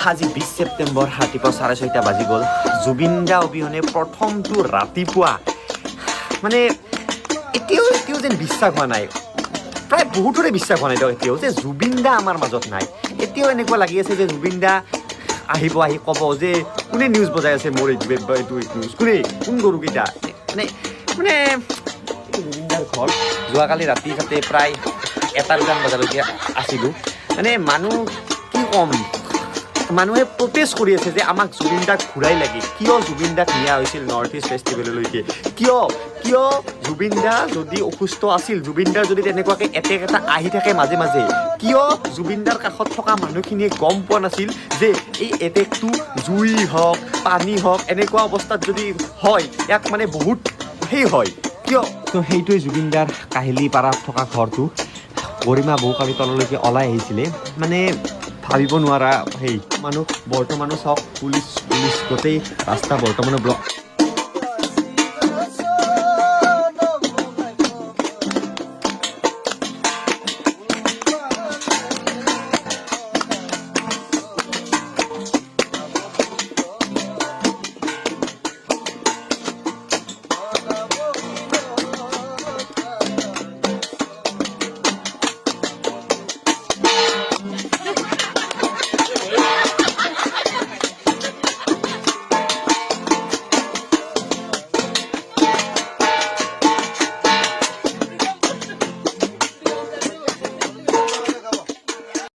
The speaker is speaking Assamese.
আজি 20 ছেপ্টেম্বৰ ৰাতিপুৱা 6:30 বাজি গ'ল। জুবিন দা অবিহনে প্ৰথমটো ৰাতিপুৱা মানে এতিয়াও যেন বিশ্বাস হোৱা নাই, প্ৰায় বহুতৰে বিশ্বাস হোৱা নাই এতিয়াও যে জুবিন দা আমাৰ মাজত নাই। এতিয়াও এনেকুৱা লাগি আছে যে জুবিন দা আহি ক'ব যে কোনে নিউজ বজাই আছে মোৰ এইটো নিউজ, কোন গৰুকেইটা মানে জুবিন দাৰ ঘৰ যোৱাকালি ৰাতি তাতে প্ৰায় 1-2 বজালৈকে আছিলোঁ। মানে মানুহ কি ক'ম, মানুহে প্ৰটেষ্ট কৰি আছে যে আমাক জুবিন দাক ঘূৰাই লাগে। কিয় জুবিন দাক নিয়া হৈছিল নৰ্থ ইষ্ট ফেষ্টিভেললৈকে? কিয় জুবিন দা যদি অসুস্থ আছিল, জুবিন দাৰ যদি তেনেকুৱাকে এটেক এটা আহি থাকে মাজে মাজে, কিয় জুবিন দাৰ কাষত থকা মানুহখিনিয়ে গম পোৱা নাছিল যে এই এটেকটো জুই হওক পানী হওক এনেকুৱা অৱস্থাত যদি হয় ইয়াক মানে বহুত হয় কিয়? তো সেইটোৱে জুবিন দাৰ কাহিলী পাৰাত থকা ঘৰটো গৰিমা বৌকাৰী তললৈকে ওলাই আহিছিলে। মানে ভাবিব নোৱাৰা মানুহ বৰ্তমানো চাওক, পুলিচ গোটেই ৰাস্তা বৰ্তমানো ব্লক।